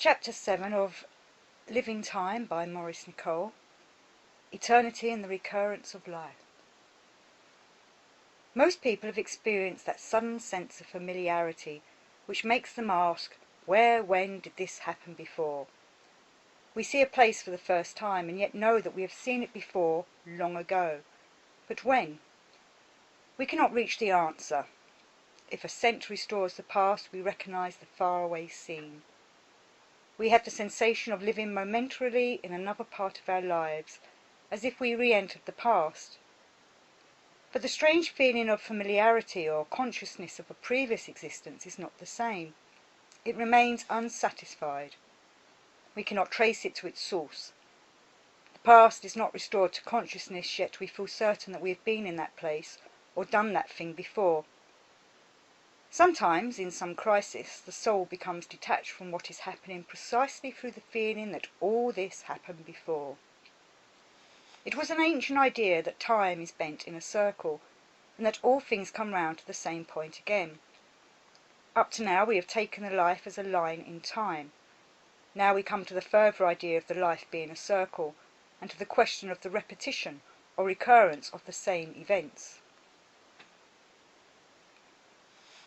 Chapter 7 of Living Time by Maurice Nicoll. Eternity and the Recurrence of Life. Most people have experienced that sudden sense of familiarity which makes them ask, where, when did this happen before? We see a place for the first time and yet know that we have seen it before long ago. But when? We cannot reach the answer. If a scent restores the past, we recognize the faraway scene. We have the sensation of living momentarily in another part of our lives, as if we re-entered the past. But the strange feeling of familiarity or consciousness of a previous existence is not the same. It remains unsatisfied. We cannot trace it to its source. The past is not restored to consciousness, yet we feel certain that we have been in that place or done that thing before. Sometimes, in some crisis, the soul becomes detached from what is happening precisely through the feeling that all this happened before. It was an ancient idea that time is bent in a circle, and that all things come round to the same point again. Up to now we have taken the life as a line in time. Now we come to the further idea of the life being a circle, and to the question of the repetition or recurrence of the same events.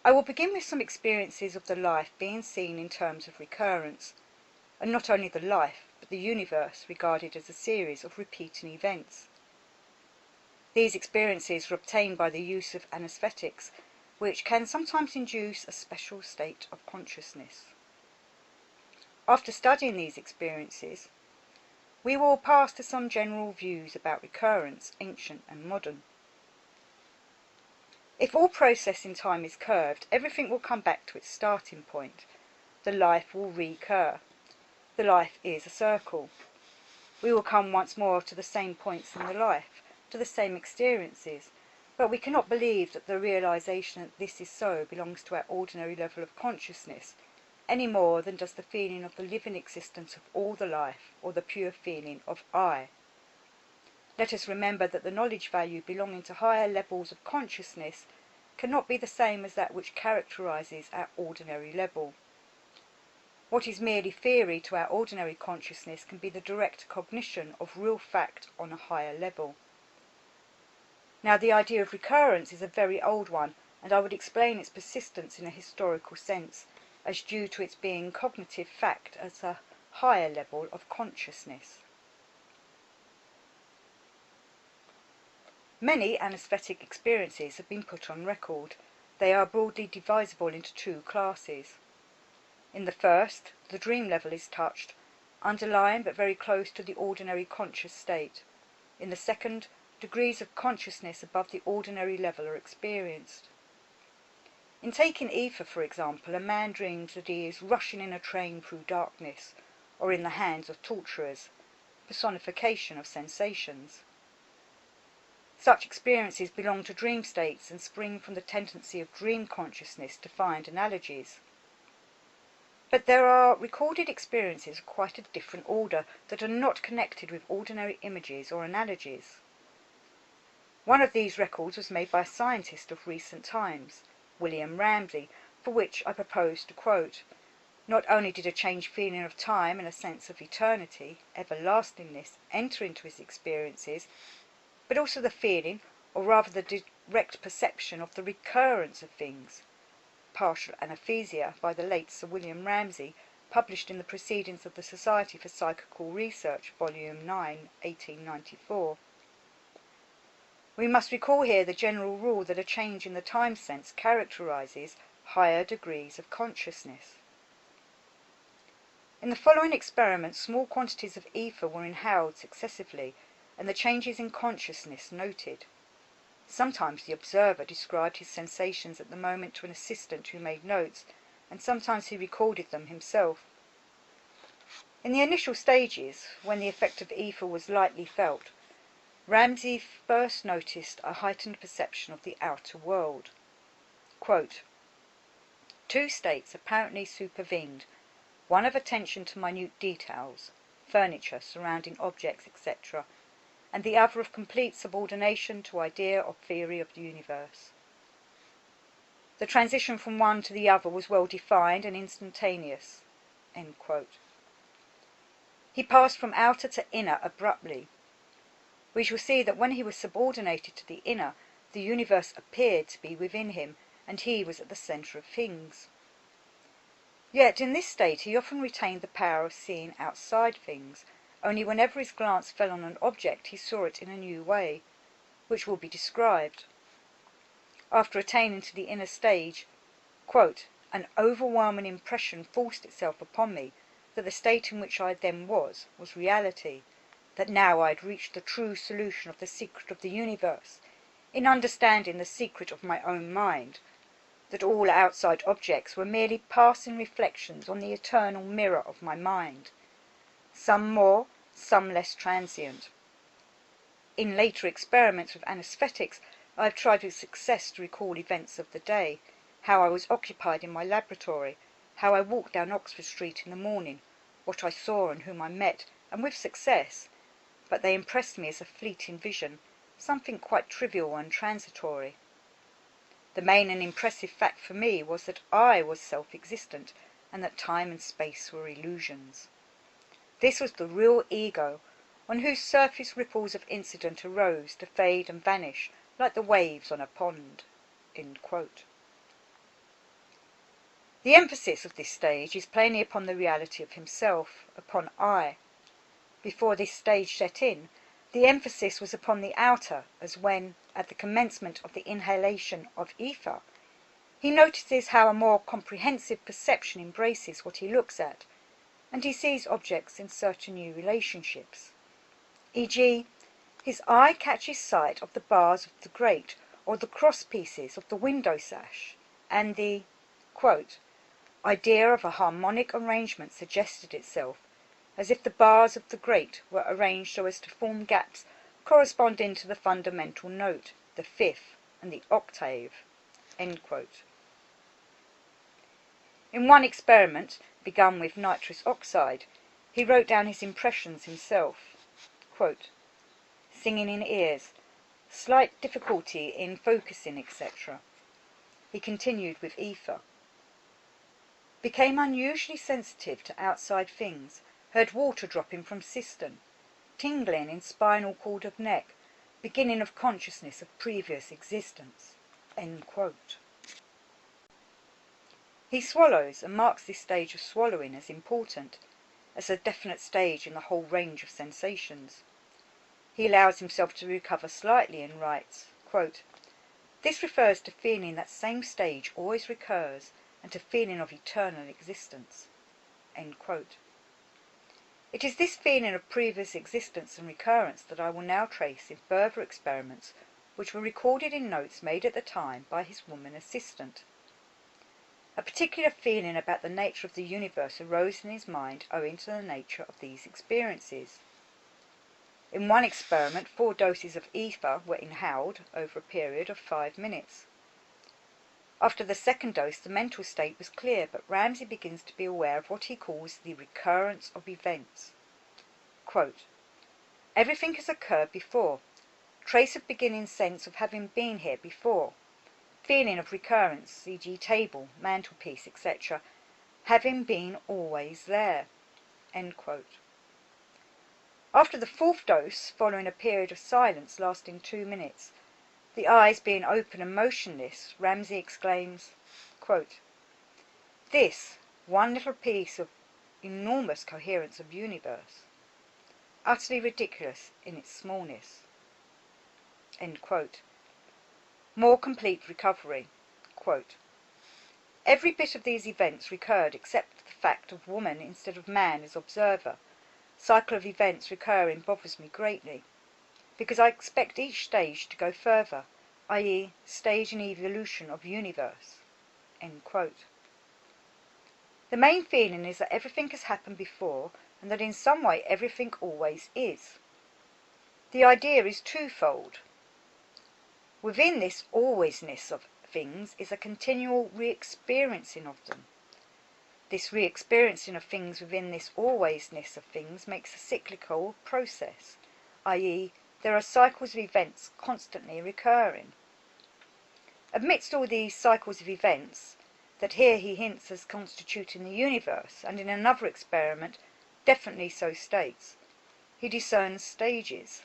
I will begin with some experiences of the life being seen in terms of recurrence, and not only the life, but the universe regarded as a series of repeating events. These experiences are obtained by the use of anaesthetics, which can sometimes induce a special state of consciousness. After studying these experiences, we will pass to some general views about recurrence, ancient and modern. If all process in time is curved, everything will come back to its starting point. The life will recur. The life is a circle. We will come once more to the same points in the life, to the same experiences, but we cannot believe that the realization that this is so belongs to our ordinary level of consciousness, any more than does the feeling of the living existence of all the life, or the pure feeling of I. Let us remember that the knowledge value belonging to higher levels of consciousness cannot be the same as that which characterizes our ordinary level. What is merely theory to our ordinary consciousness can be the direct cognition of real fact on a higher level. Now, the idea of recurrence is a very old one, and I would explain its persistence in a historical sense, as due to its being cognitive fact at a higher level of consciousness. Many anaesthetic experiences have been put on record. They are broadly divisible into two classes. In the first, the dream level is touched, underlying but very close to the ordinary conscious state. In the second, degrees of consciousness above the ordinary level are experienced. In taking ether, for example, a man dreams that he is rushing in a train through darkness, or in the hands of torturers, personification of sensations. Such experiences belong to dream states and spring from the tendency of dream consciousness to find analogies. But there are recorded experiences of quite a different order that are not connected with ordinary images or analogies. One of these records was made by a scientist of recent times, William Ramsey, for which I propose to quote, "Not only did a changed feeling of time and a sense of eternity, everlastingness, enter into his experiences, but also the feeling, or rather the direct perception of the recurrence of things." Partial Anaesthesia by the late Sir William Ramsey, published in the Proceedings of the Society for Psychical Research, Volume 9, 1894. We must recall here the general rule that a change in the time sense characterizes higher degrees of consciousness. In the following experiment, small quantities of ether were inhaled successively, and the changes in consciousness noted. Sometimes the observer described his sensations at the moment to an assistant who made notes, and sometimes he recorded them himself. In the initial stages, when the effect of ether was lightly felt, Ramsey first noticed a heightened perception of the outer world. Quote, "Two states apparently supervened, one of attention to minute details, furniture, surrounding objects, etc., and the other of complete subordination to idea or theory of the universe. The transition from one to the other was well defined and instantaneous. End quote. He passed from outer to inner abruptly. We shall see that when he was subordinated to the inner, the universe appeared to be within him, and he was at the centre of things. Yet in this state he often retained the power of seeing outside things, only whenever his glance fell on an object he saw it in a new way, which will be described. After attaining to the inner stage, quote, an overwhelming impression forced itself upon me that the state in which I then was reality, that now I had reached the true solution of the secret of the universe, in understanding the secret of my own mind, that all outside objects were merely passing reflections on the eternal mirror of my mind, some more, some less transient. In later experiments with anaesthetics, I have tried with success to recall events of the day, how I was occupied in my laboratory, how I walked down Oxford Street in the morning, what I saw and whom I met, and with success, but they impressed me as a fleeting vision, something quite trivial and transitory. The main and impressive fact for me was that I was self-existent, and that time and space were illusions. This was the real ego, on whose surface ripples of incident arose to fade and vanish like the waves on a pond. End quote. The emphasis of this stage is plainly upon the reality of himself, upon I. Before this stage set in, the emphasis was upon the outer, as when, at the commencement of the inhalation of ether, he notices how a more comprehensive perception embraces what he looks at, and he sees objects in certain new relationships. E.g., his eye catches sight of the bars of the grate or the cross pieces of the window sash, and the, quote, idea of a harmonic arrangement suggested itself, as if the bars of the grate were arranged so as to form gaps corresponding to the fundamental note, the fifth, and the octave. End quote. In one experiment, begun with nitrous oxide, he wrote down his impressions himself. Quote, singing in ears, slight difficulty in focusing, etc. He continued with ether. Became unusually sensitive to outside things, heard water dropping from cistern, tingling in spinal cord of neck, beginning of consciousness of previous existence. End quote. He swallows and marks this stage of swallowing as important, as a definite stage in the whole range of sensations. He allows himself to recover slightly and writes, quote, this refers to feeling that same stage always recurs and to feeling of eternal existence. End quote. It is this feeling of previous existence and recurrence that I will now trace in further experiments which were recorded in notes made at the time by his woman assistant. A particular feeling about the nature of the universe arose in his mind owing to the nature of these experiences. In one experiment, 4 doses of ether were inhaled over a period of 5 minutes. After the second dose, the mental state was clear, but Ramsey begins to be aware of what he calls the recurrence of events. Quote, everything has occurred before, trace of beginning sense of having been here before, feeling of recurrence, e.g. table, mantelpiece, etc., having been always there. End quote. After the 4th dose, following a period of silence lasting 2 minutes, the eyes being open and motionless, Ramsey exclaims, quote, this, one little piece of enormous coherence of universe, utterly ridiculous in its smallness. End quote. More complete recovery. Quote, every bit of these events recurred except the fact of woman instead of man as observer. Cycle of events recurring bothers me greatly, because I expect each stage to go further, i.e. stage in evolution of universe. End quote. The main feeling is that everything has happened before and that in some way everything always is. The idea is twofold. Within this alwaysness of things is a continual re-experiencing of them. This re-experiencing of things within this alwaysness of things makes a cyclical process, i.e. there are cycles of events constantly recurring. Amidst all these cycles of events, that here he hints as constituting the universe, and in another experiment definitely so states. He discerns stages.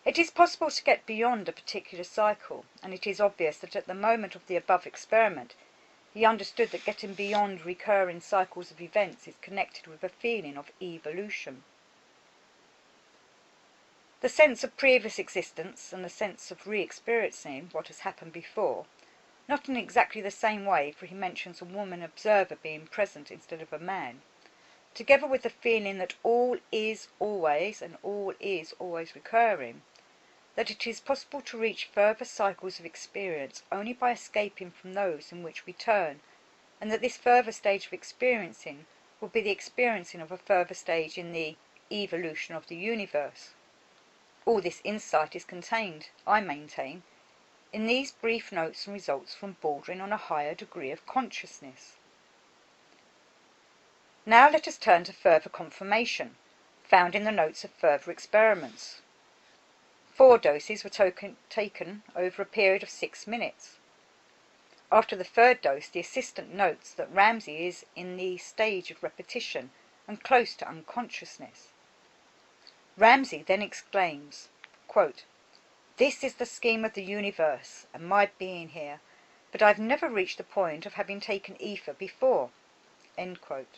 It is possible to get beyond a particular cycle, and it is obvious that at the moment of the above experiment he understood that getting beyond recurring cycles of events is connected with a feeling of evolution. The sense of previous existence and the sense of re-experiencing what has happened before, not in exactly the same way, for he mentions a woman observer being present instead of a man, together with the feeling that all is always and all is always recurring, that it is possible to reach further cycles of experience only by escaping from those in which we turn, and that this further stage of experiencing will be the experiencing of a further stage in the evolution of the universe. All this insight is contained, I maintain, in these brief notes and results from bordering on a higher degree of consciousness. Now let us turn to further confirmation, found in the notes of further experiments. 4 doses were taken over a period of 6 minutes. After the 3rd dose, the assistant notes that Ramsey is in the stage of repetition and close to unconsciousness. Ramsey then exclaims, quote, "This is the scheme of the universe and my being here, but I've never reached the point of having taken ether before." End quote.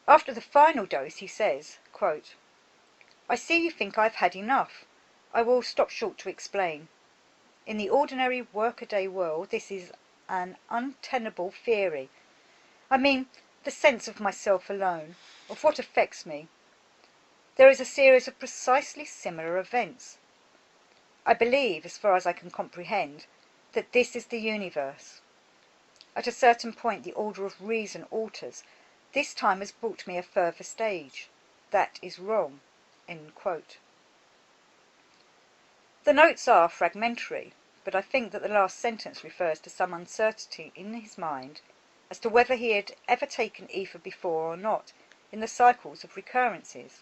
After the final dose he says, quote, "I see you think I've had enough. I will stop short to explain. In the ordinary workaday world this is an untenable theory. I mean, the sense of myself alone, of what affects me. There is a series of precisely similar events. I believe, as far as I can comprehend, that this is the universe. At a certain point the order of reason alters. This time has brought me a further stage. That is wrong." End quote. The notes are fragmentary, but I think that the last sentence refers to some uncertainty in his mind as to whether he had ever taken ether before or not in the cycles of recurrences.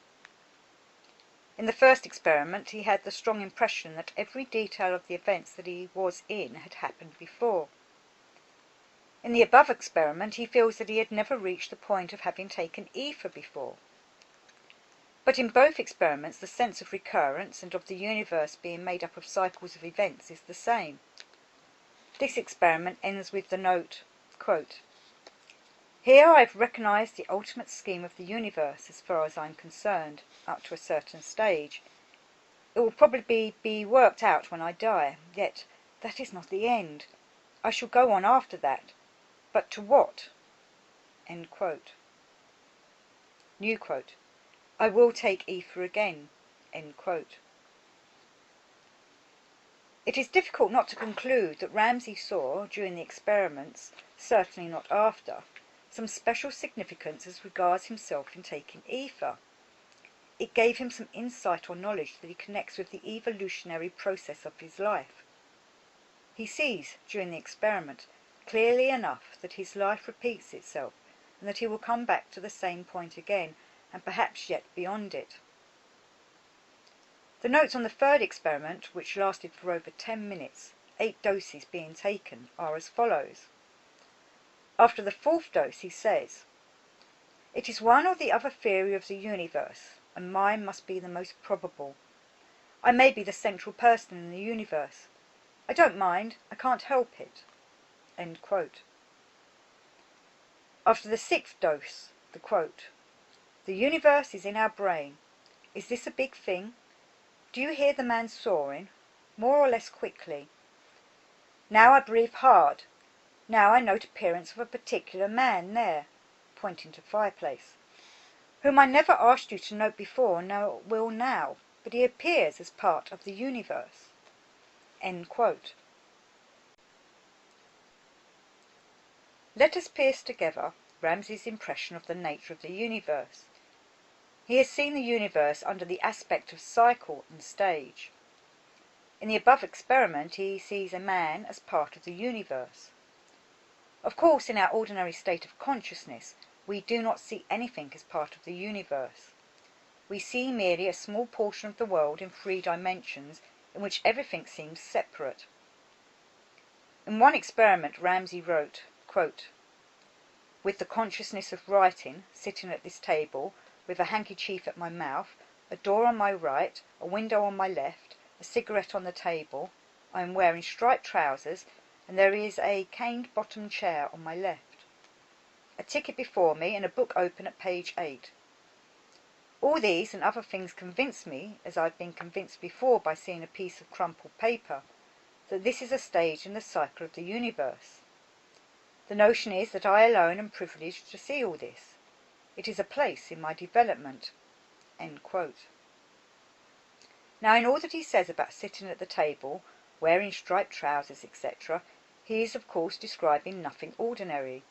In the first experiment he had the strong impression that every detail of the events that he was in had happened before. In the above experiment he feels that he had never reached the point of having taken ether before. But in both experiments the sense of recurrence and of the universe being made up of cycles of events is the same. This experiment ends with the note, quote, "Here I have recognized the ultimate scheme of the universe as far as I am concerned, up to a certain stage. It will probably be worked out when I die, yet that is not the end. I shall go on after that, but to what?" End quote. New quote, "I will take ether again." End quote. It is difficult not to conclude that Ramsey saw, during the experiments, certainly not after, some special significance as regards himself in taking ether. It gave him some insight or knowledge that he connects with the evolutionary process of his life. He sees, during the experiment, clearly enough that his life repeats itself, and that he will come back to the same point again, and perhaps yet beyond it. The notes on the 3rd experiment, which lasted for over 10 minutes, 8 doses being taken, are as follows. After the 4th dose he says, "It is one or the other theory of the universe, and mine must be the most probable. I may be the central person in the universe. I don't mind, I can't help it." End quote. After the 6th dose, the quote, "The universe is in our brain. Is this a big thing? Do you hear the man soaring? More or less quickly. Now I breathe hard. Now I note appearance of a particular man there," pointing to fireplace, "whom I never asked you to note before, nor will now, but he appears as part of the universe." End quote. Let us piece together Ramsey's impression of the nature of the universe. He has seen the universe under the aspect of cycle and stage. In the above experiment he sees a man as part of the universe. Of course, in our ordinary state of consciousness we do not see anything as part of the universe. We see merely a small portion of the world in 3 dimensions in which everything seems separate. In one experiment, Ramsey wrote, quote, "With the consciousness of writing, sitting at this table, with a handkerchief at my mouth, a door on my right, a window on my left, a cigarette on the table, I am wearing striped trousers, and there is a caned-bottomed chair on my left. A ticket before me, and a book open at page 8. All these and other things convince me, as I've been convinced before by seeing a piece of crumpled paper, that this is a stage in the cycle of the universe. The notion is that I alone am privileged to see all this. It is a place in my development." End quote. Now, in all that he says about sitting at the table, wearing striped trousers, etc., he is of course describing nothing ordinary.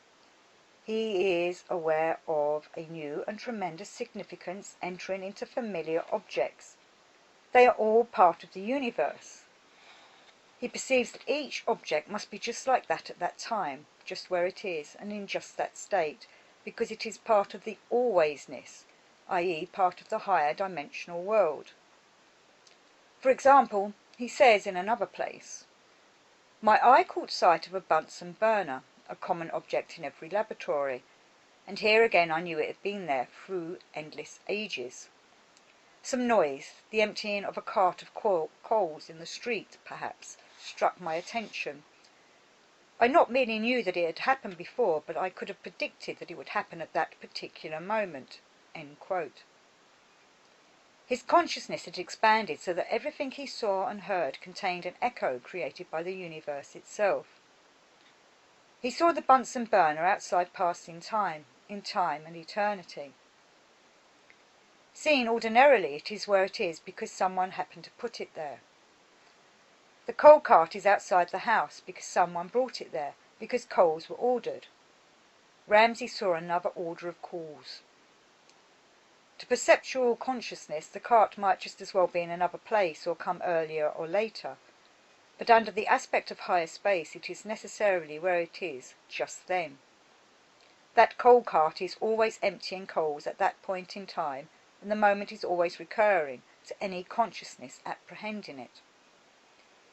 He is aware of a new and tremendous significance entering into familiar objects. They are all part of the universe. He perceives that each object must be just like that at that time, just where it is, and in just that state, because it is part of the alwaysness, i.e. part of the higher dimensional world. For example, he says in another place, "My eye caught sight of a Bunsen burner, a common object in every laboratory, and here again I knew it had been there through endless ages. Some noise, the emptying of a cart of coals in the street, perhaps, struck my attention. I not merely knew that it had happened before, but I could have predicted that it would happen at that particular moment." End quote. His consciousness had expanded so that everything he saw and heard contained an echo created by the universe itself. He saw the Bunsen burner outside passing time, in time and eternity. Seen ordinarily, it is where it is because someone happened to put it there. The coal cart is outside the house because someone brought it there, because coals were ordered. Ramsey saw another order of calls. To perceptual consciousness, the cart might just as well be in another place or come earlier or later, but under the aspect of higher space it is necessarily where it is just then. That coal cart is always emptying coals at that point in time, and the moment is always recurring to any consciousness apprehending it.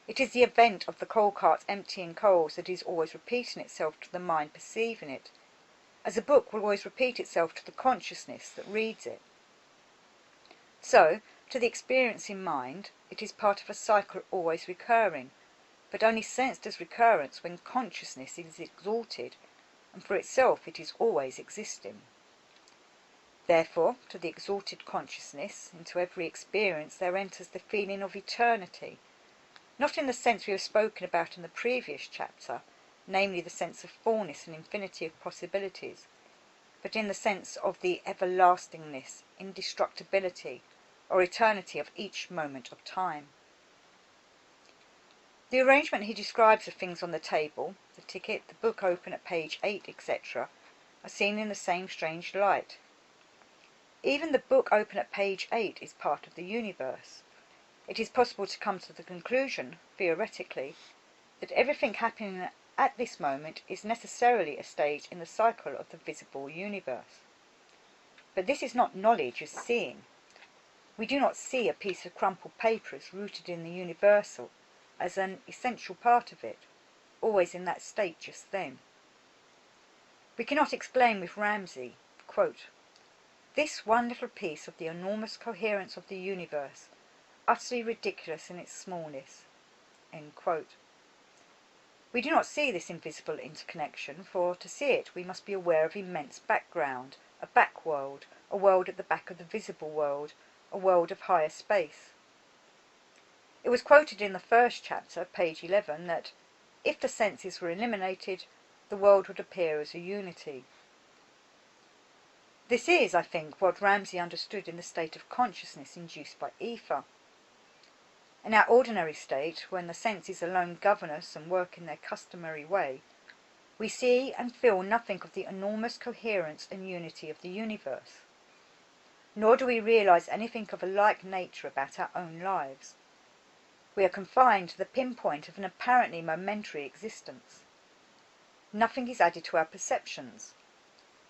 It is the event of the coal cart emptying coals that is always repeating itself to the mind perceiving it, as a book will always repeat itself to the consciousness that reads it. So, to the experiencing mind, it is part of a cycle always recurring, but only sensed as recurrence when consciousness is exalted, and for itself it is always existing. Therefore, to the exalted consciousness, into every experience there enters the feeling of eternity, not in the sense we have spoken about in the previous chapter, namely the sense of fullness and infinity of possibilities, but in the sense of the everlastingness, indestructibility, or eternity of each moment of time. The arrangement he describes of things on the table, the ticket, the book open at page 8, etc., are seen in the same strange light. Even the book open at page 8 is part of the universe. It is possible to come to the conclusion, theoretically, that everything happening at this moment is necessarily a stage in the cycle of the visible universe. But this is not knowledge as seeing. We do not see a piece of crumpled paper as rooted in the universal, as an essential part of it, always in that state just then. We cannot explain with Ramsey, quote, "This one little piece of the enormous coherence of the universe, utterly ridiculous in its smallness." End quote. We do not see this invisible interconnection, for to see it we must be aware of immense background, a back world, a world at the back of the visible world, a world of higher space. It was quoted in the first chapter, page 11, that if the senses were eliminated, the world would appear as a unity. This is, I think, what Ramsey understood in the state of consciousness induced by ether. In our ordinary state, when the senses alone govern us and work in their customary way, we see and feel nothing of the enormous coherence and unity of the universe. Nor do we realize anything of a like nature about our own lives. We are confined to the pinpoint of an apparently momentary existence. Nothing is added to our perceptions.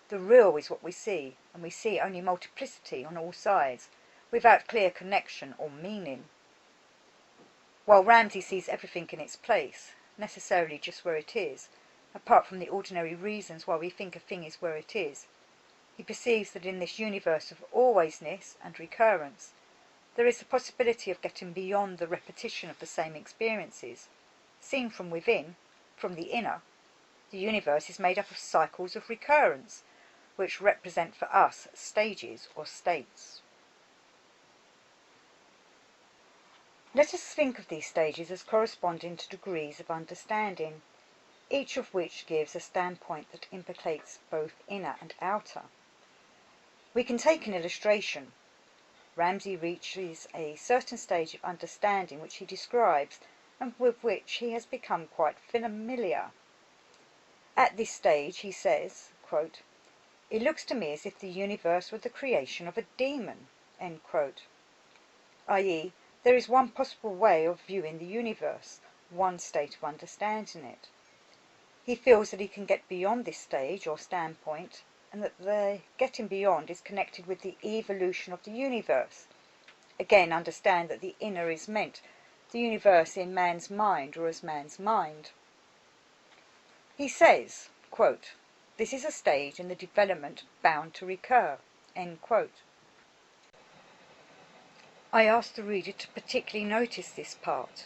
The real is what we see, and we see only multiplicity on all sides, without clear connection or meaning. While Ramsey sees everything in its place, necessarily just where it is, apart from the ordinary reasons why we think a thing is where it is. He perceives that in this universe of alwaysness and recurrence, there is the possibility of getting beyond the repetition of the same experiences. Seen from within, from the inner, the universe is made up of cycles of recurrence, which represent for us stages or states. Let us think of these stages as corresponding to degrees of understanding, each of which gives a standpoint that implicates both inner and outer. We can take an illustration. Ramsey reaches a certain stage of understanding which he describes and with which he has become quite familiar. At this stage, he says, quote, "It looks to me as if the universe were the creation of a demon," end quote. i.e., there is one possible way of viewing the universe, one state of understanding it. He feels that he can get beyond this stage or standpoint, and that the getting beyond is connected with the evolution of the universe. Again, understand that the inner is meant, the universe in man's mind or as man's mind. He says, quote, "This is a stage in the development bound to recur," end quote. I ask the reader to particularly notice this part.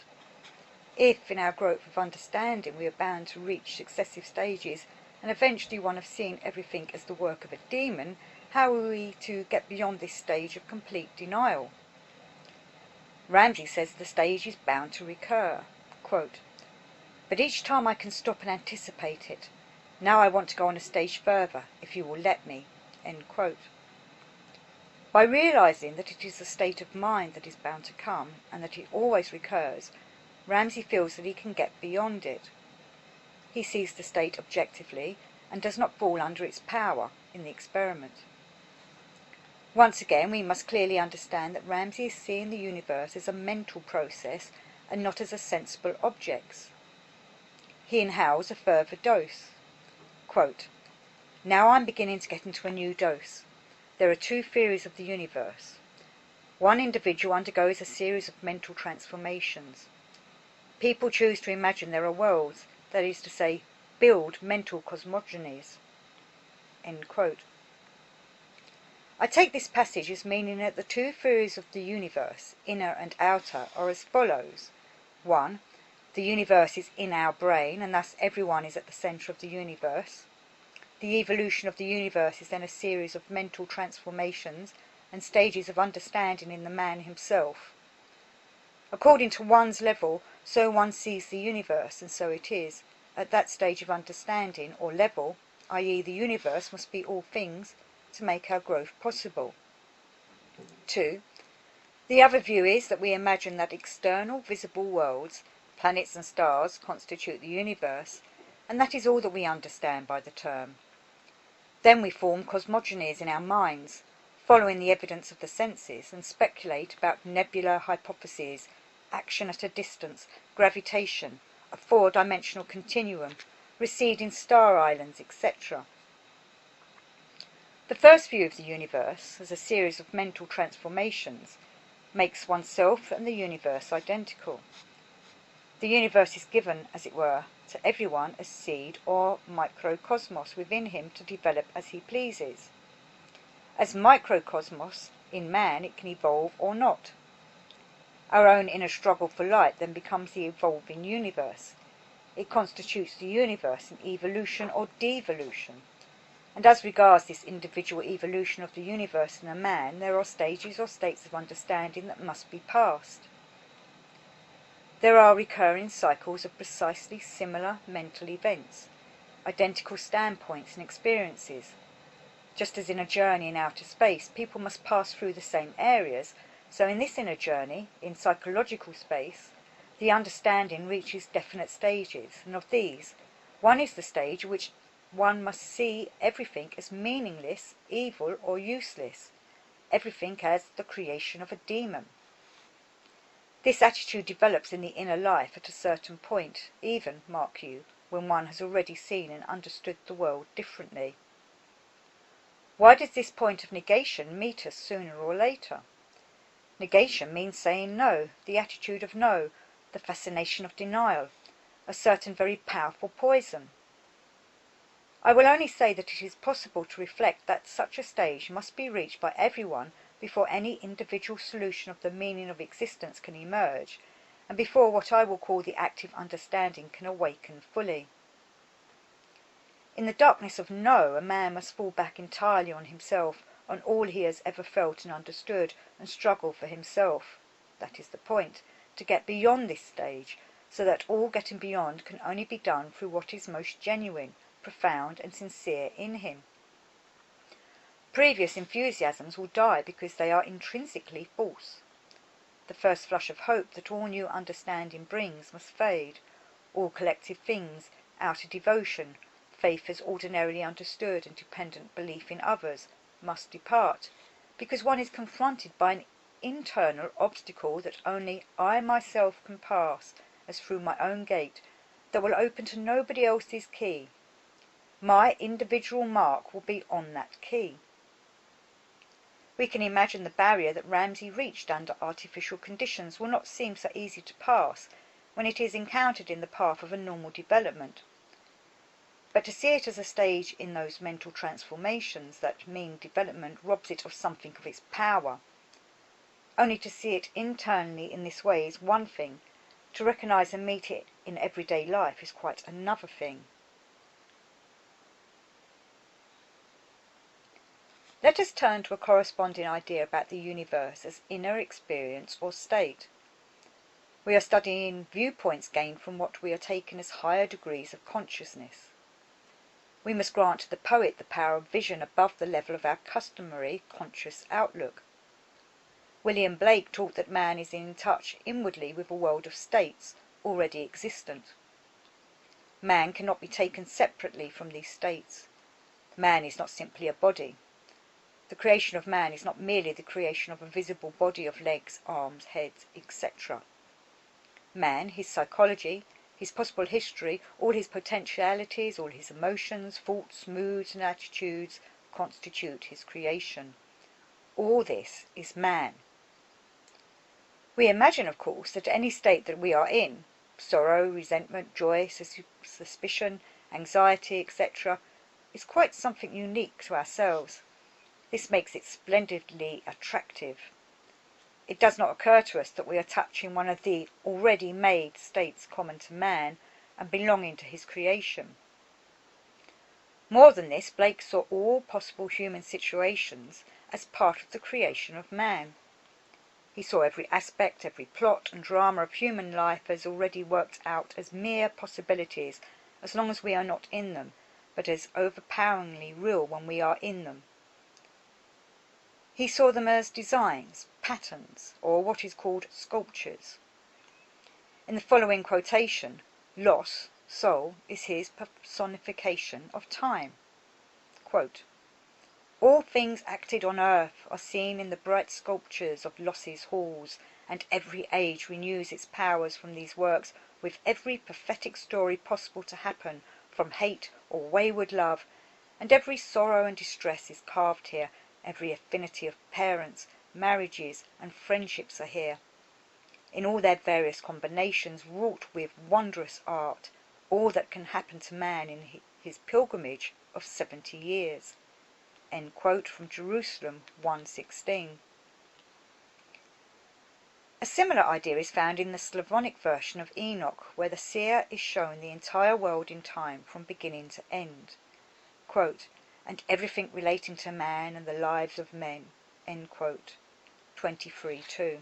If, in our growth of understanding, we are bound to reach successive stages and eventually one of seeing everything as the work of a demon, how are we to get beyond this stage of complete denial? Ramsey says the stage is bound to recur. Quote, "But each time I can stop and anticipate it. Now I want to go on a stage further, if you will let me," end quote. By realizing that it is a state of mind that is bound to come, and that it always recurs, Ramsey feels that he can get beyond it. He sees the state objectively and does not fall under its power in the experiment. Once again, we must clearly understand that Ramsey is seeing the universe as a mental process and not as a sensible object. He inhales a further dose. Quote, "Now I'm beginning to get into a new dose. There are two theories of the universe. One individual undergoes a series of mental transformations. People choose to imagine there are worlds, that is to say, build mental cosmogonies." End quote. I take this passage as meaning that the two theories of the universe, inner and outer, are as follows. 1. The universe is in our brain, and thus everyone is at the centre of the universe. The evolution of the universe is then a series of mental transformations and stages of understanding in the man himself. According to one's level, so one sees the universe, and so it is. At that stage of understanding, or level, i.e. the universe must be all things to make our growth possible. 2. The other view is that we imagine that external visible worlds, planets and stars, constitute the universe, and that is all that we understand by the term. Then we form cosmogonies in our minds, following the evidence of the senses, and speculate about nebular hypotheses, action at a distance, gravitation, a four-dimensional continuum, receding star islands, etc. The first view of the universe, as a series of mental transformations, makes oneself and the universe identical. The universe is given, as it were, to everyone as seed or microcosmos within him to develop as he pleases. As microcosmos, in man, it can evolve or not. Our own inner struggle for light then becomes the evolving universe. It constitutes the universe in evolution or devolution. And as regards this individual evolution of the universe in a man, there are stages or states of understanding that must be passed. There are recurring cycles of precisely similar mental events, identical standpoints and experiences. Just as in a journey in outer space, people must pass through the same areas, so in this inner journey, in psychological space, the understanding reaches definite stages, and of these, one is the stage at which one must see everything as meaningless, evil, or useless, everything as the creation of a demon. This attitude develops in the inner life at a certain point, even, mark you, when one has already seen and understood the world differently. Why does this point of negation meet us sooner or later? Negation means saying no, the attitude of no, the fascination of denial, a certain very powerful poison. I will only say that it is possible to reflect that such a stage must be reached by everyone before any individual solution of the meaning of existence can emerge, and before what I will call the active understanding can awaken fully. In the darkness of no, a man must fall back entirely on himself, on all he has ever felt and understood, and struggle for himself. That is the point, to get beyond this stage, so that all getting beyond can only be done through what is most genuine, profound and sincere in him. Previous enthusiasms will die because they are intrinsically false. The first flush of hope that all new understanding brings must fade, all collective things, outer devotion, faith as ordinarily understood and dependent belief in others, must depart, because one is confronted by an internal obstacle that only I myself can pass, as through my own gate, that will open to nobody else's key. My individual mark will be on that key. We can imagine the barrier that Ramsey reached under artificial conditions will not seem so easy to pass when it is encountered in the path of a normal development. But to see it as a stage in those mental transformations that mean development robs it of something of its power. Only to see it internally in this way is one thing, to recognise and meet it in everyday life is quite another thing. Let us turn to a corresponding idea about the universe as inner experience or state. We are studying viewpoints gained from what we are taking as higher degrees of consciousness. We must grant to the poet the power of vision above the level of our customary conscious outlook. William Blake taught that man is in touch inwardly with a world of states already existent. Man cannot be taken separately from these states. Man is not simply a body. The creation of man is not merely the creation of a visible body of legs, arms, heads, etc. Man, his psychology, his possible history, all his potentialities, all his emotions, thoughts, moods and attitudes constitute his creation. All this is man. We imagine, of course, that any state that we are in, sorrow, resentment, joy, suspicion, anxiety, etc., is quite something unique to ourselves. This makes it splendidly attractive. It does not occur to us that we are touching one of the already made states common to man and belonging to his creation. More than this, Blake saw all possible human situations as part of the creation of man. He saw every aspect, every plot and drama of human life as already worked out as mere possibilities as long as we are not in them, but as overpoweringly real when we are in them. He saw them as designs, patterns, or what is called sculptures. In the following quotation, loss, soul, is his personification of time. Quote, all things acted on earth are seen in the bright sculptures of loss's halls, and every age renews its powers from these works with every pathetic story possible to happen from hate or wayward love, and every sorrow and distress is carved here. Every affinity of parents, marriages and friendships are here, in all their various combinations, wrought with wondrous art, all that can happen to man in his pilgrimage of 70 years. End quote from Jerusalem 1:16. A similar idea is found in the Slavonic version of Enoch, where the seer is shown the entire world in time from beginning to end. Quote, and everything relating to man and the lives of men, end quote, 23:2.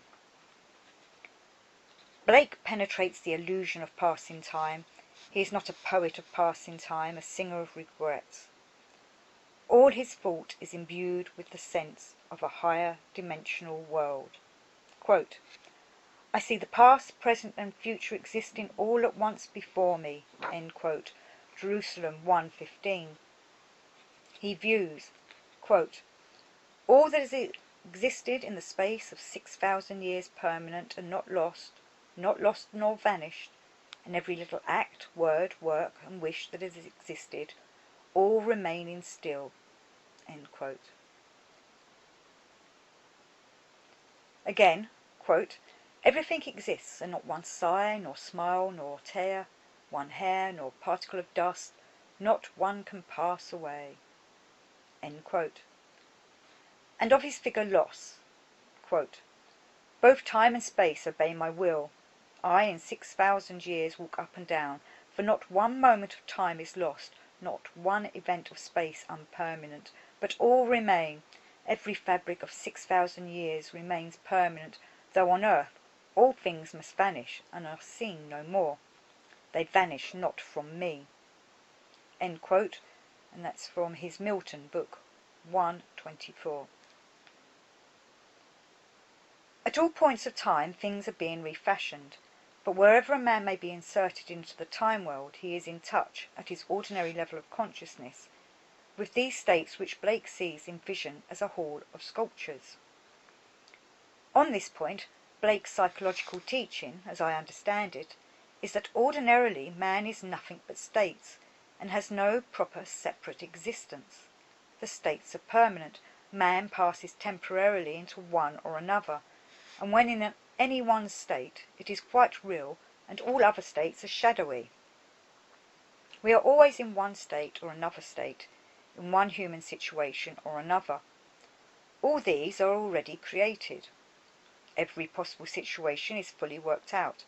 Blake penetrates the illusion of passing time. He is not a poet of passing time, a singer of regrets. All his thought is imbued with the sense of a higher dimensional world. Quote, I see the past, present and future existing all at once before me, end quote, Jerusalem 1:15. He views, quote, all that has existed in the space of 6,000 years permanent and not lost nor vanished, and every little act, word, work and wish that has existed, all remaining still, end quote. Again, quote, everything exists, and not one sigh, nor smile, nor tear, one hair nor particle of dust, not one can pass away." End quote. And of his figure loss, quote, "Both time and space obey my will. I in 6,000 years walk up and down, for not one moment of time is lost, not one event of space unpermanent, but all remain. Every fabric of 6,000 years remains permanent, though on earth all things must vanish and are seen no more. They vanish not from me." End quote, and that's from his Milton book 124. At all points of time things are being refashioned, but wherever a man may be inserted into the time world he is in touch, at his ordinary level of consciousness, with these states which Blake sees in vision as a hall of sculptures. On this point, Blake's psychological teaching, as I understand it, is that ordinarily man is nothing but states, and has no proper separate existence. The states are permanent. Man passes temporarily into one or another, and when in any one state it is quite real, and all other states are shadowy. We are always in one state or another state, in one human situation or another. All these are already created. Every possible situation is fully worked out,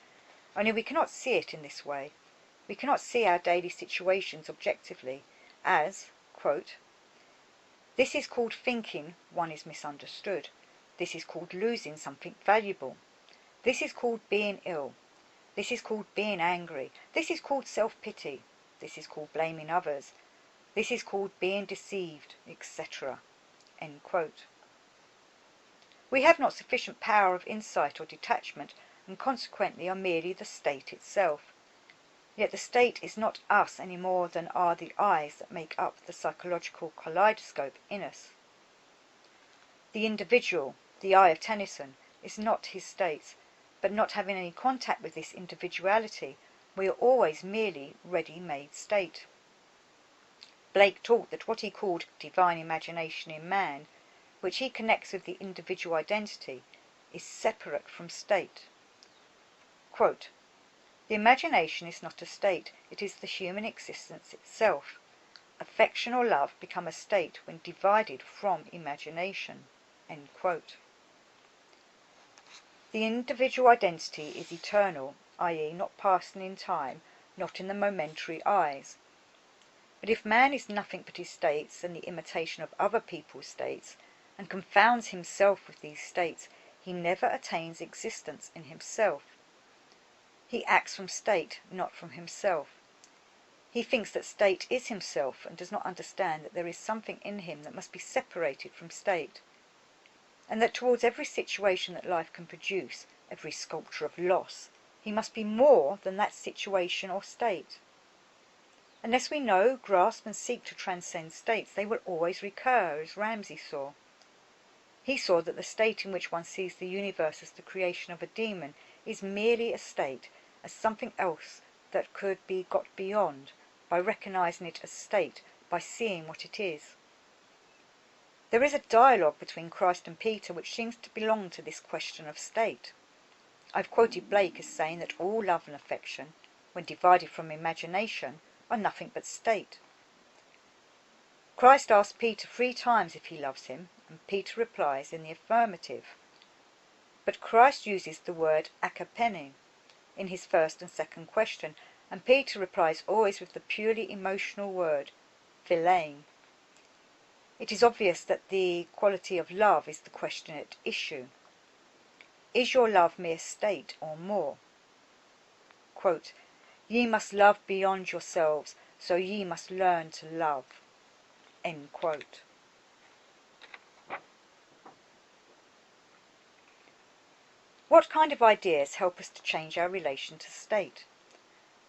only we cannot see it in this way. We cannot see our daily situations objectively, as, quote, "This is called thinking one is misunderstood. This is called losing something valuable. This is called being ill. This is called being angry. This is called self-pity. This is called blaming others. This is called being deceived," etc. End quote. We have not sufficient power of insight or detachment, and consequently are merely the state itself. Yet the state is not us any more than are the eyes that make up the psychological kaleidoscope in us. The individual, the eye of Tennyson, is not his state, but not having any contact with this individuality, we are always merely ready-made state. Blake taught that what he called divine imagination in man, which he connects with the individual identity, is separate from state. Quote, "The imagination is not a state, it is the human existence itself. Affection or love become a state when divided from imagination." End quote. The individual identity is eternal, i.e. not passing in time, not in the momentary eyes. But if man is nothing but his states and the imitation of other people's states, and confounds himself with these states, he never attains existence in himself. He acts from state, not from himself. He thinks that state is himself, and does not understand that there is something in him that must be separated from state, and that towards every situation that life can produce, every sculpture of loss, he must be more than that situation or state. Unless we know, grasp and seek to transcend states, they will always recur, as Ramsey saw. He saw that the state in which one sees the universe as the creation of a demon is merely a state, as something else that could be got beyond, by recognizing it as state, by seeing what it is. There is a dialogue between Christ and Peter which seems to belong to this question of state. I've quoted Blake as saying that all love and affection, when divided from imagination, are nothing but state. Christ asks Peter 3 times if he loves him, and Peter replies in the affirmative. But Christ uses the word akapene in his first and second question, and Peter replies always with the purely emotional word, philein. It is obvious that the quality of love is the question at issue. Is your love mere state or more? Quote, "Ye must love beyond yourselves, so ye must learn to love." End quote. What kind of ideas help us to change our relation to state?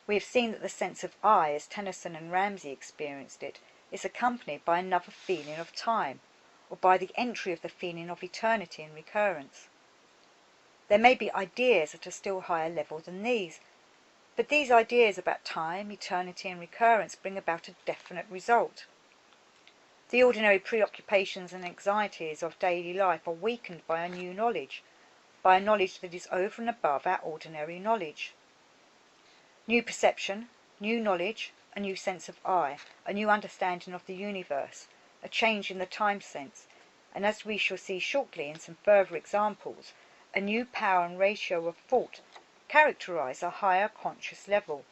We have seen that the sense of I, as Tennyson and Ramsey experienced it, is accompanied by another feeling of time, or by the entry of the feeling of eternity and recurrence. There may be ideas at a still higher level than these, but these ideas about time, eternity and recurrence bring about a definite result. The ordinary preoccupations and anxieties of daily life are weakened by a new knowledge, by a knowledge that is over and above our ordinary knowledge. New perception, new knowledge, a new sense of I, a new understanding of the universe, a change in the time sense, and as we shall see shortly in some further examples, a new power and ratio of thought characterize a higher conscious level,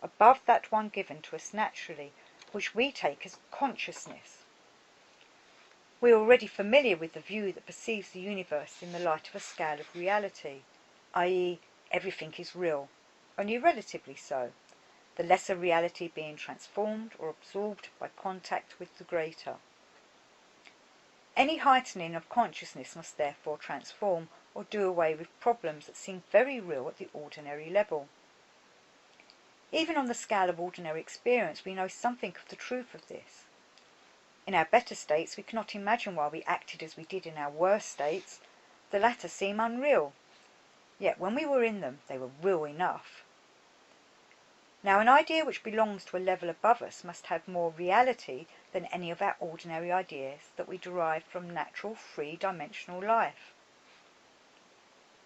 above that one given to us naturally, which we take as consciousness. We are already familiar with the view that perceives the universe in the light of a scale of reality, i.e., everything is real, only relatively so, the lesser reality being transformed or absorbed by contact with the greater. Any heightening of consciousness must therefore transform or do away with problems that seem very real at the ordinary level. Even on the scale of ordinary experience, we know something of the truth of this. In our better states, we cannot imagine why we acted as we did in our worse states. The latter seem unreal, yet when we were in them, they were real enough. Now, an idea which belongs to a level above us must have more reality than any of our ordinary ideas that we derive from natural, three-dimensional life.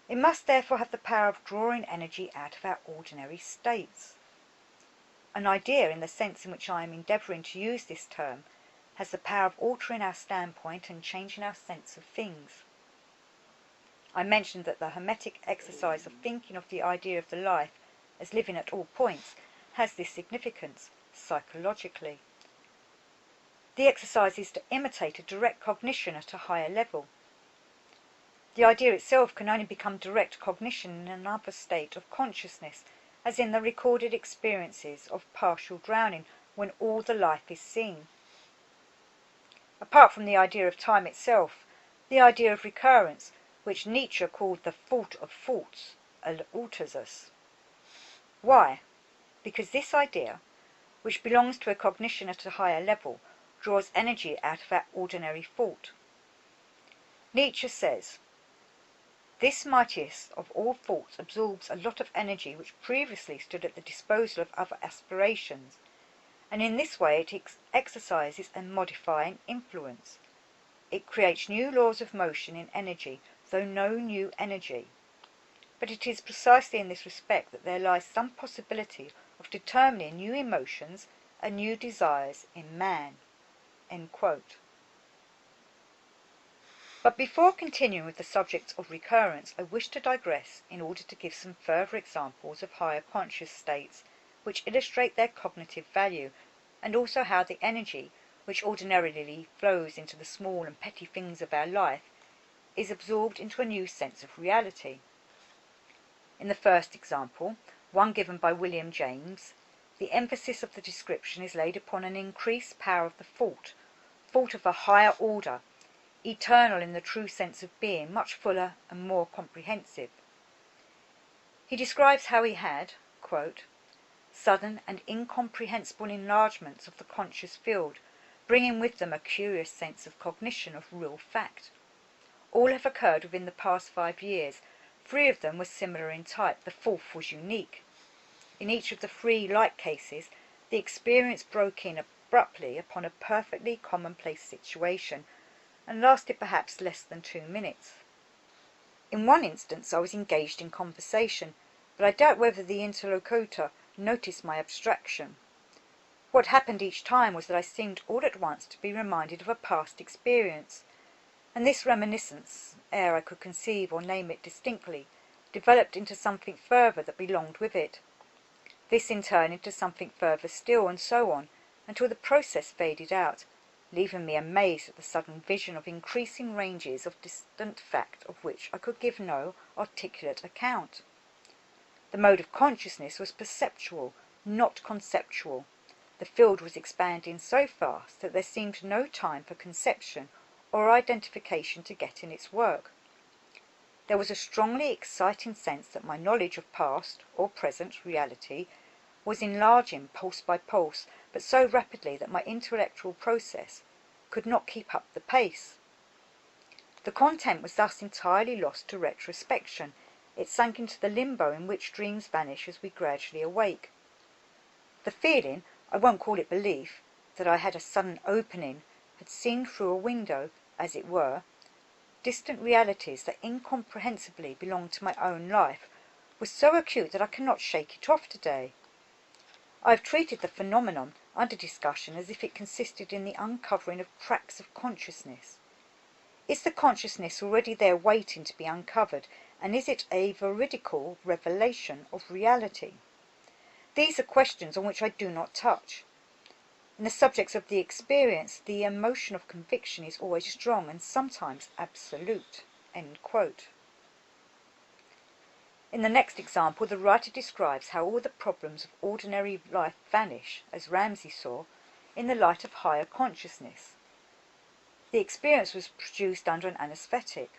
It must therefore have the power of drawing energy out of our ordinary states. An idea, in the sense in which I am endeavouring to use this term, has the power of altering our standpoint and changing our sense of things. I mentioned that the hermetic exercise of thinking of the idea of the life as living at all points has this significance psychologically. The exercise is to imitate a direct cognition at a higher level. The idea itself can only become direct cognition in another state of consciousness, as in the recorded experiences of partial drowning when all the life is seen. Apart from the idea of time itself, the idea of recurrence, which Nietzsche called the fault of faults, alters us. Why? Because this idea, which belongs to a cognition at a higher level, draws energy out of our ordinary thought. Nietzsche says, "This mightiest of all thoughts absorbs a lot of energy which previously stood at the disposal of other aspirations, and in this way it exercises a modifying influence. It creates new laws of motion in energy, though no new energy. But it is precisely in this respect that there lies some possibility of determining new emotions and new desires in man." End quote. But before continuing with the subject of recurrence, I wish to digress in order to give some further examples of higher conscious states which illustrate their cognitive value, and also how the energy, which ordinarily flows into the small and petty things of our life, is absorbed into a new sense of reality. In the first example, one given by William James, the emphasis of the description is laid upon an increased power of the thought of a higher order, eternal in the true sense of being, much fuller and more comprehensive. He describes how he had, quote, "sudden and incomprehensible enlargements of the conscious field, bringing with them a curious sense of cognition of real fact. All have occurred within the past 5 years. 3 of them were similar in type, the 4th was unique. In each of the 3 like cases, the experience broke in abruptly upon a perfectly commonplace situation, and lasted perhaps less than 2 minutes. In one instance I was engaged in conversation, but I doubt whether the interlocutor noticed my abstraction. What happened each time was that I seemed all at once to be reminded of a past experience, and this reminiscence, ere I could conceive or name it distinctly, developed into something further that belonged with it. This in turn into something further still, and so on, until the process faded out, leaving me amazed at the sudden vision of increasing ranges of distant fact of which I could give no articulate account. The mode of consciousness was perceptual, not conceptual. The field was expanding so fast that there seemed no time for conception or identification to get in its work. There was a strongly exciting sense that my knowledge of past or present reality was enlarging pulse by pulse, but so rapidly that my intellectual process could not keep up the pace. The content was thus entirely lost to retrospection. It sank into the limbo in which dreams vanish as we gradually awake. The feeling, I won't call it belief, that I had a sudden opening, had seen through a window, as it were, distant realities that incomprehensibly belonged to my own life, was so acute that I cannot shake it off today. I have treated the phenomenon under discussion as if it consisted in the uncovering of cracks of consciousness. Is the consciousness already there waiting to be uncovered, and is it a veridical revelation of reality? These are questions on which I do not touch. In the subjects of the experience, the emotion of conviction is always strong and sometimes absolute." End quote. In the next example, the writer describes how all the problems of ordinary life vanish, as Ramsey saw, in the light of higher consciousness. The experience was produced under an anaesthetic.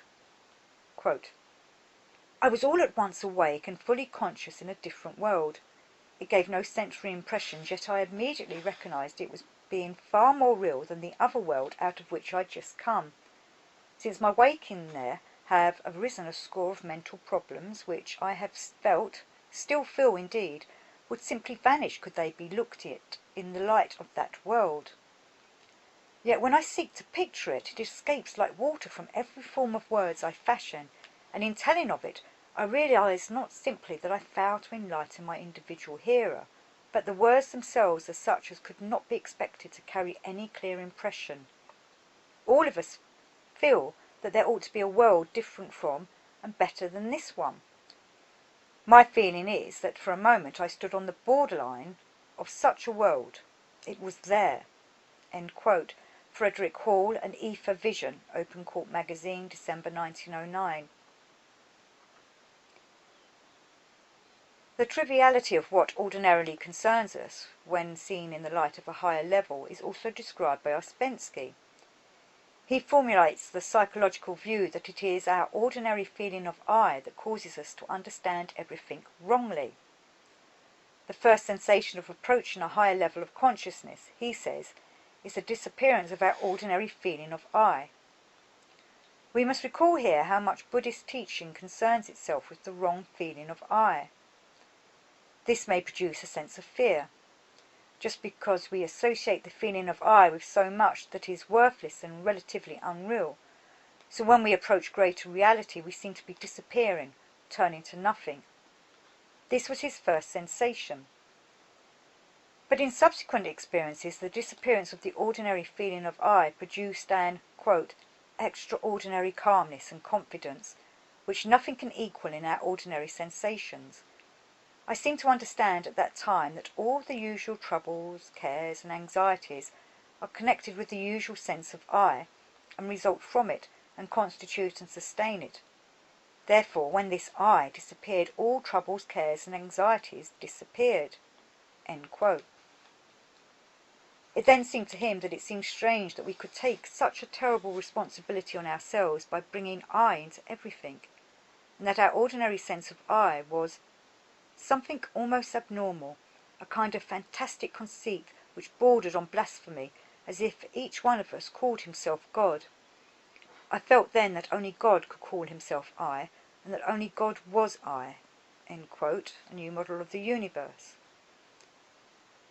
Quote, "I was all at once awake and fully conscious in a different world. It gave no sensory impressions, yet I immediately recognised it was being far more real than the other world out of which I had just come. Since my waking there have arisen a score of mental problems which I have felt, still feel indeed, would simply vanish could they be looked at in the light of that world. Yet when I seek to picture it, it escapes like water from every form of words I fashion, and in telling of it, I realise not simply that I fail to enlighten my individual hearer, but the words themselves are such as could not be expected to carry any clear impression. All of us feel that there ought to be a world different from and better than this one. My feeling is that for a moment I stood on the borderline of such a world. It was there." End quote. Frederick Hall, An Ether Vision, Open Court Magazine, December 1909. The triviality of what ordinarily concerns us, when seen in the light of a higher level, is also described by Ouspensky. He formulates the psychological view that it is our ordinary feeling of I that causes us to understand everything wrongly. The first sensation of approaching a higher level of consciousness, he says, is the disappearance of our ordinary feeling of I. We must recall here how much Buddhist teaching concerns itself with the wrong feeling of I. This may produce a sense of fear. Just because we associate the feeling of I with so much that is worthless and relatively unreal, so when we approach greater reality we seem to be disappearing, turning to nothing. This was his first sensation. But in subsequent experiences the disappearance of the ordinary feeling of I produced an, quote, "extraordinary calmness and confidence, which nothing can equal in our ordinary sensations. I seem to understand at that time that all the usual troubles, cares, and anxieties are connected with the usual sense of I, and result from it, and constitute and sustain it. Therefore, when this I disappeared, all troubles, cares, and anxieties disappeared." End quote. It then seemed to him that it seemed strange that we could take such a terrible responsibility on ourselves by bringing I into everything, and that our ordinary sense of I was something almost abnormal, a kind of fantastic conceit which bordered on blasphemy, as if each one of us called himself God. I felt then that only God could call himself I, and that only God was I. End quote. A New Model of the Universe.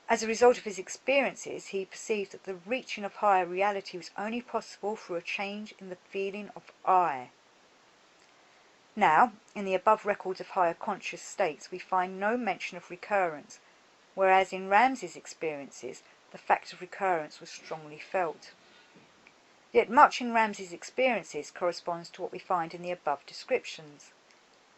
As a result of his experiences, he perceived that the reaching of higher reality was only possible through a change in the feeling of I. Now, in the above records of higher conscious states, we find no mention of recurrence, whereas in Ramsey's experiences, the fact of recurrence was strongly felt. Yet much in Ramsey's experiences corresponds to what we find in the above descriptions.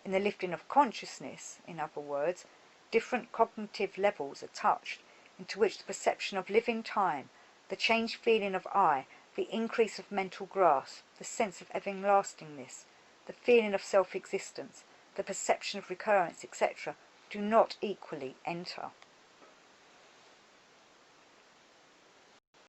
In the lifting of consciousness, in other words, different cognitive levels are touched, into which the perception of living time, the changed feeling of I, the increase of mental grasp, the sense of everlastingness, the feeling of self-existence, the perception of recurrence, etc., do not equally enter.